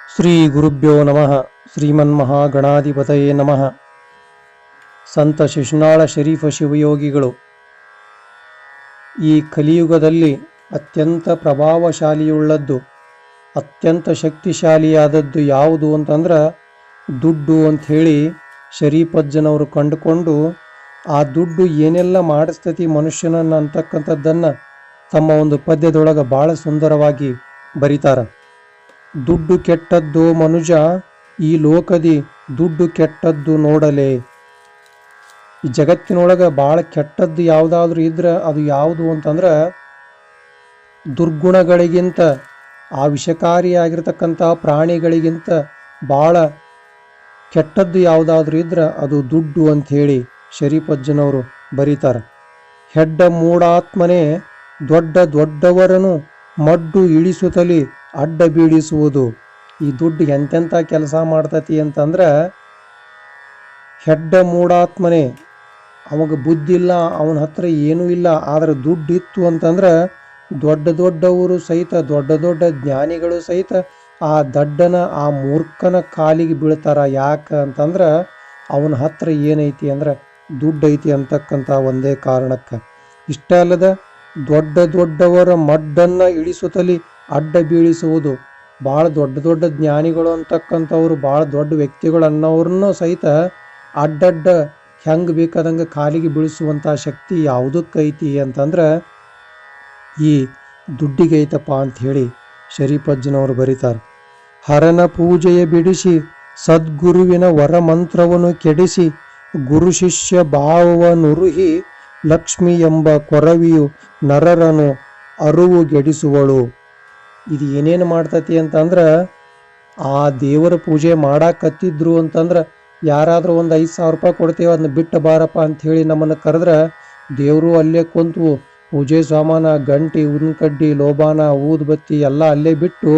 ಶ್ರೀ ಗುರುಭ್ಯೋ ನಮಃ. ಶ್ರೀಮನ್ಮಹಾಗಣಾಧಿಪತಯೇ ನಮಃ. ಸಂತ ಶಿಶುನಾಳ ಶರೀಫ ಶಿವಯೋಗಿಗಳು ಈ ಕಲಿಯುಗದಲ್ಲಿ ಅತ್ಯಂತ ಪ್ರಭಾವಶಾಲಿಯುಳ್ಳದ್ದು, ಅತ್ಯಂತ ಶಕ್ತಿಶಾಲಿಯಾದದ್ದು ಯಾವುದು ಅಂತಂದ್ರೆ ದುಡ್ಡು ಅಂಥೇಳಿ ಶರೀಫಜ್ಜನವರು ಕಂಡುಕೊಂಡು ಆ ದುಡ್ಡು ಏನೆಲ್ಲ ಮಾಡಿಸ್ತತಿ ಮನುಷ್ಯನನ್ನು ಅಂತಕ್ಕಂಥದ್ದನ್ನು ತಮ್ಮ ಒಂದು ಪದ್ಯದೊಳಗೆ ಭಾಳ ಸುಂದರವಾಗಿ ಬರೀತಾರೆ. ದುಡ್ಡು ಕೆಟ್ಟದ್ದು ಮನುಜ ಈ ಲೋಕದಿ ದುಡ್ಡು ಕೆಟ್ಟದ್ದು ನೋಡಲೇ. ಈ ಜಗತ್ತಿನೊಳಗೆ ಭಾಳ ಕೆಟ್ಟದ್ದು ಯಾವುದಾದ್ರೂ ಇದ್ರೆ ಅದು ಯಾವುದು ಅಂತಂದ್ರೆ ದುರ್ಗುಣಗಳಿಗಿಂತ, ಆ ವಿಷಕಾರಿಯಾಗಿರ್ತಕ್ಕಂಥ ಪ್ರಾಣಿಗಳಿಗಿಂತ ಭಾಳ ಕೆಟ್ಟದ್ದು ಯಾವುದಾದ್ರೂ ಇದ್ರೆ ಅದು ದುಡ್ಡು ಅಂಥೇಳಿ ಶರೀಫಜ್ಜನವರು ಬರೀತಾರೆ. ಹೆಡ್ಡ ಮೂಢಾತ್ಮನೇ ದೊಡ್ಡ ದೊಡ್ಡವರನ್ನು ಮಡ್ಡು ಇಳಿಸುತ್ತಲಿ ಅಡ್ಡ ಬೀಳಿಸುವುದು. ಈ ದುಡ್ಡು ಎಂತೆಂಥ ಕೆಲಸ ಮಾಡ್ತತಿ ಅಂತಂದ್ರೆ, ಹೆಡ್ಡ ಮೂಢಾತ್ಮನೇ, ಅವಾಗ ಬುದ್ಧಿ ಇಲ್ಲ, ಅವನ ಹತ್ರ ಏನೂ ಇಲ್ಲ, ಆದರೆ ದುಡ್ಡು ಇತ್ತು ಅಂತಂದ್ರೆ ದೊಡ್ಡ ದೊಡ್ಡವರು ಸಹಿತ, ದೊಡ್ಡ ದೊಡ್ಡ ಜ್ಞಾನಿಗಳು ಸಹಿತ ಆ ದಡ್ಡನ, ಆ ಮೂರ್ಖನ ಕಾಲಿಗೆ ಬೀಳ್ತಾರ. ಯಾಕೆ ಅಂತಂದ್ರೆ ಅವನ ಹತ್ರ ಏನೈತಿ ಅಂದ್ರೆ ದುಡ್ಡು ಐತಿ ಅಂತಕ್ಕಂಥ ಒಂದೇ ಕಾರಣಕ್ಕೆ. ಇಷ್ಟ ಅಲ್ಲದ ದೊಡ್ಡ ದೊಡ್ಡವರ ಮಡ್ಡನ್ನು ಇಳಿಸುತ್ತಲಿ ಅಡ್ಡ ಬೀಳಿಸುವುದು. ಭಾಳ ದೊಡ್ಡ ದೊಡ್ಡ ಜ್ಞಾನಿಗಳು ಅಂತಕ್ಕಂಥವ್ರು, ಭಾಳ ದೊಡ್ಡ ವ್ಯಕ್ತಿಗಳು ಅನ್ನೋರನ್ನೂ ಸಹಿತ ಅಡ್ಡಡ್ಡ ಹೆಂಗೆ ಬೇಕಾದಂಗೆ ಕಾಲಿಗೆ ಬೀಳಿಸುವಂಥ ಶಕ್ತಿ ಯಾವುದಕ್ಕೈತಿ ಅಂತಂದ್ರೆ ಈ ದುಡ್ಡಿಗೆ ಐತಪ್ಪ ಅಂಥೇಳಿ ಶರೀಫಜ್ಜನವರು ಬರೀತಾರೆ. ಹರನ ಪೂಜೆಯ ಬಿಡಿಸಿ ಸದ್ಗುರುವಿನ ವರಮಂತ್ರವನ್ನು ಕೆಡಿಸಿ ಗುರು ಶಿಷ್ಯ ಭಾವವನುರುಹಿ ಲಕ್ಷ್ಮಿ ಎಂಬ ಕೊರವಿಯು ನರರನು ಅರುವು ಗೆಡಿಸುವಳು. ಇದು ಏನೇನು ಮಾಡ್ತತಿ ಅಂತಂದ್ರೆ, ಆ ದೇವರ ಪೂಜೆ ಮಾಡಾಕತ್ತಿದ್ರು ಅಂತಂದ್ರೆ ಯಾರಾದರೂ ಒಂದು 5,000 ರೂಪಾಯಿ ಕೊಡ್ತೇವೆ, ಅದನ್ನ ಬಿಟ್ಟು ಬಾರಪ್ಪ ಅಂಥೇಳಿ ನಮ್ಮನ್ನು ಕರೆದ್ರೆ ದೇವರು ಅಲ್ಲೇ ಕುಂತು ಪೂಜೆ ಸಾಮಾನ, ಗಂಟಿ, ಉದ್ದಿನಕಡ್ಡಿ, ಲೋಬಾನ, ಊದುಬತ್ತಿ ಎಲ್ಲ ಅಲ್ಲೇ ಬಿಟ್ಟು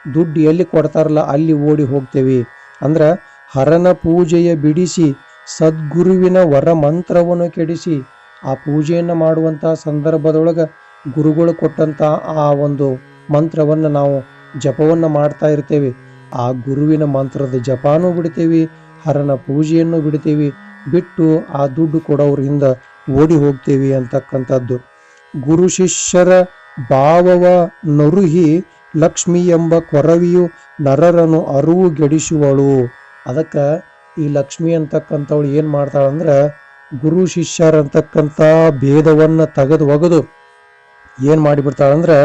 ದುಡ್ಡು ಎಲ್ಲಿ ಕೊಡ್ತಾರಲ್ಲ ಅಲ್ಲಿ ಓಡಿ ಹೋಗ್ತೇವೆ. ಅಂದ್ರೆ ಹರನ ಪೂಜೆಯ ಬಿಡಿಸಿ ಸದ್ಗುರುವಿನ ವರ ಮಂತ್ರವನ್ನು ಕೆಡಿಸಿ, ಆ ಪೂಜೆಯನ್ನು ಮಾಡುವಂಥ ಸಂದರ್ಭದೊಳಗೆ ಗುರುಗಳು ಕೊಟ್ಟಂಥ ಆ ಒಂದು ಮಂತ್ರವನ್ನು ನಾವು ಜಪವನ್ನು ಮಾಡ್ತಾ ಇರ್ತೇವೆ. ಆ ಗುರುವಿನ ಮಂತ್ರದ ಜಪಾನೂ ಬಿಡ್ತೇವೆ, ಹರನ ಪೂಜೆಯನ್ನು ಬಿಡ್ತೇವೆ, ಬಿಟ್ಟು ಆ ದುಡ್ಡು ಕೊಡೋರಿಂದ ಓಡಿ ಹೋಗ್ತೇವೆ ಅಂತಕ್ಕಂಥದ್ದು. ಗುರು ಶಿಷ್ಯರ ಭಾವವ ನರುಹಿ ಲಕ್ಷ್ಮಿ ಎಂಬ ಕೊರವಿಯು ನರರನು ಅರುವು ಗೆಡಿಸುವಳು. ಅದಕ್ಕೆ ಈ ಲಕ್ಷ್ಮಿ ಅಂತಕ್ಕಂಥವಳು ಏನು ಮಾಡ್ತಾಳಂದ್ರೆ, ಗುರು ಶಿಷ್ಯರಂತಕ್ಕಂಥ ಭೇದವನ್ನು ಒಗೆದು ಏನು ಮಾಡಿಬಿಡ್ತಾಳಂದ್ರೆ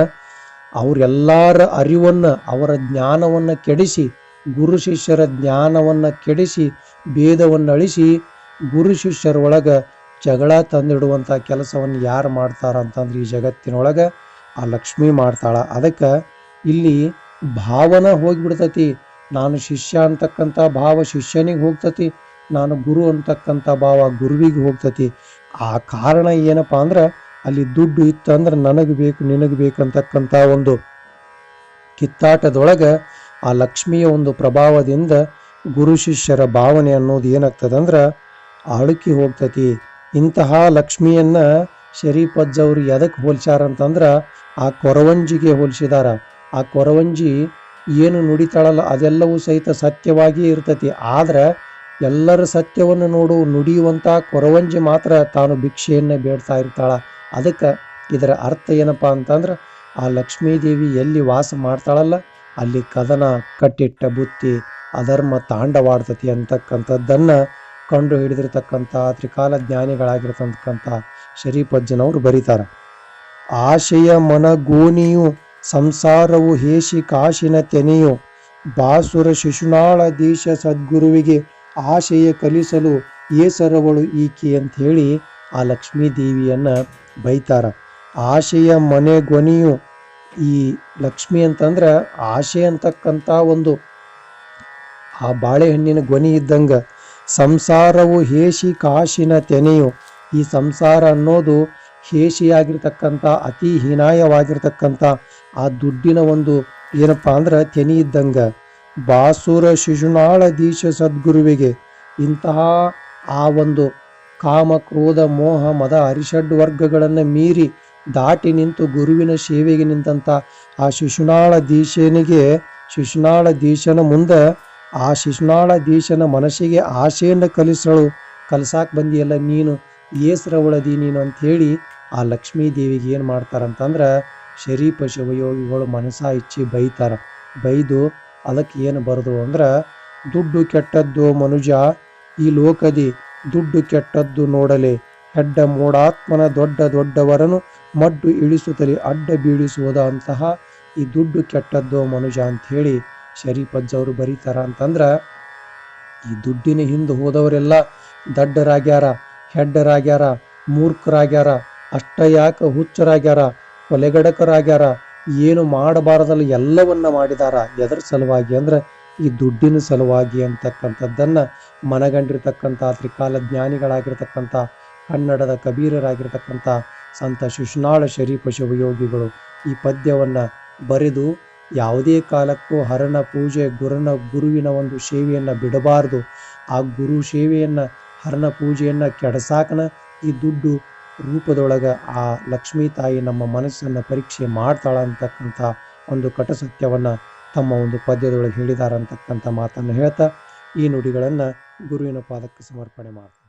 ಅವರೆಲ್ಲರ ಅರಿವನ್ನು, ಅವರ ಜ್ಞಾನವನ್ನು ಕೆಡಿಸಿ, ಗುರು ಶಿಷ್ಯರ ಜ್ಞಾನವನ್ನು ಕೆಡಿಸಿ ಭೇದವನ್ನು ಅಳಿಸಿ ಗುರು ಶಿಷ್ಯರ ಒಳಗೆ ಜಗಳ ತಂದಿಡುವಂಥ ಕೆಲಸವನ್ನು ಯಾರು ಮಾಡ್ತಾರ ಅಂತಂದ್ರೆ ಈ ಜಗತ್ತಿನೊಳಗೆ ಆ ಲಕ್ಷ್ಮಿ ಮಾಡ್ತಾಳ. ಅದಕ್ಕೆ ಇಲ್ಲಿ ಭಾವನ ಹೋಗಿಬಿಡ್ತತಿ. ನಾನು ಶಿಷ್ಯ ಅಂತಕ್ಕಂಥ ಭಾವ ಶಿಷ್ಯನಿಗೆ ಹೋಗ್ತತಿ, ನಾನು ಗುರು ಅಂತಕ್ಕಂಥ ಭಾವ ಗುರುವಿಗೆ ಹೋಗ್ತತಿ. ಆ ಕಾರಣ ಏನಪ್ಪ ಅಂದ್ರೆ ಅಲ್ಲಿ ದುಡ್ಡು ಇತ್ತಂದ್ರೆ ನನಗೆ ಬೇಕು ನಿನಗೆ ಬೇಕಂತಕ್ಕಂಥ ಒಂದು ಕಿತ್ತಾಟದೊಳಗೆ ಆ ಲಕ್ಷ್ಮಿಯ ಒಂದು ಪ್ರಭಾವದಿಂದ ಗುರು ಶಿಷ್ಯರ ಭಾವನೆ ಅನ್ನೋದು ಏನಾಗ್ತದಂದ್ರೆ ಅಳುಕಿ ಹೋಗ್ತತಿ. ಇಂತಹ ಲಕ್ಷ್ಮಿಯನ್ನ ಶರೀಫಜ್ಜವರು ಎದಕ್ಕೆ ಹೋಲಿಸ್ಯಾರಂತಂದ್ರೆ ಆ ಕೊರವಂಜಿಗೆ ಹೋಲಿಸಿದಾರ. ಆ ಕೊರವಂಜಿ ಏನು ನುಡಿತಾಳಲ್ಲ ಅದೆಲ್ಲವೂ ಸಹಿತ ಸತ್ಯವಾಗಿಯೇ ಇರ್ತತಿ. ಆದ್ರೆ ಎಲ್ಲರ ಸತ್ಯವನ್ನು ನುಡಿಯುವಂಥ ಕೊರವಂಜಿ ಮಾತ್ರ ತಾನು ಭಿಕ್ಷೆಯನ್ನು ಬೇಡ್ತಾ ಇರ್ತಾಳ. ಅದಕ್ಕೆ ಇದರ ಅರ್ಥ ಏನಪ್ಪ ಅಂತಂದ್ರೆ ಆ ಲಕ್ಷ್ಮೀದೇವಿ ಎಲ್ಲಿ ವಾಸ ಮಾಡ್ತಾಳಲ್ಲ ಅಲ್ಲಿ ಕದನ ಕಟ್ಟಿಟ್ಟ ಬುತ್ತಿ ಅಧರ್ಮ ತಾಂಡವಾಡ್ತತಿ ಅಂತಕ್ಕಂಥದ್ದನ್ನು ಕಂಡು ಹಿಡಿದಿರ್ತಕ್ಕಂಥ ತ್ರಿಕಾಲ ಜ್ಞಾನಿಗಳಾಗಿರ್ತಕ್ಕಂಥ ಶರೀಫಜ್ಜನವರು ಬರೀತಾರೆ. ಆಶೆಯ ಮನಗೋನಿಯು ಸಂಸಾರವು ಹೇಸಿ ಕಾಶಿನ ತೆನೆಯು ಬಾಸುರ ಶಿಶುನಾಳ ದೇಶ ಸದ್ಗುರುವಿಗೆ ಆಶೆಯ ಕಲಿಸಲು ಏಸರವಳು ಈಕೆ ಅಂಥೇಳಿ ಆ ಲಕ್ಷ್ಮೀ ದೇವಿಯನ್ನು ಬೈತಾರ. ಆಶೆಯ ಮನೆಗೊನಿಯು, ಈ ಲಕ್ಷ್ಮಿ ಅಂತಂದ್ರೆ ಆಶೆ ಅಂತಕ್ಕಂಥ ಒಂದು ಆ ಬಾಳೆಹಣ್ಣಿನ ಗೊನಿ ಇದ್ದಂಗೆ, ಸಂಸಾರವು ಹೇಸಿ ಕಾಶಿನ ತೆನೆಯು, ಈ ಸಂಸಾರ ಅನ್ನೋದು ಹೇಸಿಯಾಗಿರ್ತಕ್ಕಂಥ ಅತಿ ಹೀನಾಯವಾಗಿರ್ತಕ್ಕಂಥ ಆ ದುಡ್ಡಿನ ಒಂದು ಏನಪ್ಪ ಅಂದ್ರೆ ತೆನೆ ಇದ್ದಂಗೆ. ಬಾಸುರ ಶಿಶುನಾಳ ದೀಶ ಸದ್ಗುರುವಿಗೆ, ಇಂತಹ ಆ ಒಂದು ಕಾಮ ಕ್ರೋಧ ಮೋಹ ಮದ ಅರಿಷಡ್ ವರ್ಗಗಳನ್ನು ಮೀರಿ ದಾಟಿ ನಿಂತು ಗುರುವಿನ ಸೇವೆಗೆ ನಿಂತಹ ಆ ಶಿಶುನಾಳ ದೀಶನಿಗೆ ಶಿಶುನಾಳಧೀಶನ ಮುಂದೆ ಆ ಶಿಶುನಾಳಧೀಶನ ಮನಸ್ಸಿಗೆ ಆಶೆಯನ್ನು ಕಲಿಸಾಕ್ ಬಂದಿಯಲ್ಲ ನೀನು, ಏಸ್ರವಳದಿ ನೀನು ಅಂಥೇಳಿ ಆ ಲಕ್ಷ್ಮೀ ದೇವಿಗೆ ಏನು ಮಾಡ್ತಾರಂತಂದ್ರೆ ಶರೀಫ ಶಿವಯೋಗಿಗಳು ಮನಸ ಇಚ್ಚಿ ಬೈತಾರ. ಬೈದು ಅದಕ್ಕೆ ಏನು ಬರೆದು ಅಂದ್ರೆ, ದುಡ್ಡು ಕೆಟ್ಟದ್ದು ಮನುಜ ಈ ಲೋಕದಿ, ದುಡ್ಡು ಕೆಟ್ಟದ್ದು ನೋಡಲೆ, ಹೆಡ್ಡ ಮೂಢಾತ್ಮನ ದೊಡ್ಡ ದೊಡ್ಡವರನ್ನು ಮಡ್ಡು ಇಳಿಸುತ್ತಲೇ ಅಡ್ಡ ಬೀಳಿಸುವುದ ಅಂತಹ ಈ ದುಡ್ಡು ಕೆಟ್ಟದ್ದು ಮನುಜ ಅಂಥೇಳಿ ಶರೀಫಜ್ಜವರು ಬರೀತಾರ. ಅಂತಂದ್ರೆ ಈ ದುಡ್ಡಿನ ಹಿಂದೆ ಹೋದವರೆಲ್ಲ ದಡ್ಡರಾಗ್ಯಾರ, ಹೆಡ್ಡರಾಗ್ಯಾರ, ಮೂರ್ಖರಾಗ್ಯಾರ, ಅಷ್ಟ ಯಾಕ ಹುಚ್ಚರಾಗ್ಯಾರ, ಕೊಲೆಗಡಕರಾಗ್ಯಾರ, ಏನು ಮಾಡಬಾರದಲ್ಲ ಎಲ್ಲವನ್ನ ಮಾಡಿದಾರ. ಎದರ ಸಲುವಾಗಿ ಅಂದ್ರೆ ಈ ದುಡ್ಡಿನ ಸಲುವಾಗಿ ಅಂತಕ್ಕಂಥದ್ದನ್ನ ಮನಗಂಡಿರ್ತಕ್ಕಂಥ ತ್ರಿಕಾಲ ಜ್ಞಾನಿಗಳಾಗಿರ್ತಕ್ಕಂಥ ಕನ್ನಡದ ಕಬೀರರಾಗಿರ್ತಕ್ಕಂಥ ಸಂತ ಶಿಶುನಾಳ ಶರೀಫ ಶಿವಯೋಗಿಗಳು ಈ ಪದ್ಯವನ್ನ ಬರೆದು ಯಾವುದೇ ಕಾಲಕ್ಕೂ ಹರನ ಪೂಜೆ ಗುರುವಿನ ಒಂದು ಸೇವೆಯನ್ನ ಬಿಡಬಾರದು. ಆ ಗುರು ಸೇವೆಯನ್ನ ಹರನ ಪೂಜೆಯನ್ನ ಕೆಡಸಾಕನ ಈ ದುಡ್ಡು ರೂಪದೊಳಗ ಆ ಲಕ್ಷ್ಮೀ ತಾಯಿ ನಮ್ಮ ಮನಸ್ಸನ್ನ ಪರೀಕ್ಷೆ ಮಾಡ್ತಾಳ ಅಂತಕ್ಕಂಥ ಒಂದು ಕಟಸತ್ಯವನ್ನ ತಮ್ಮ ಒಂದು ಪದ್ಯದೊಳಗೆ ಹೇಳಿದಾರ ಅಂತಕ್ಕಂಥ ಮಾತನ್ನು ಹೇಳ್ತಾ ಈ ನುಡಿಗಳನ್ನ ಗುರುವಿನ ಪಾದಕ್ಕೆ ಸಮರ್ಪಣೆ ಮಾಡ್ತಾರೆ.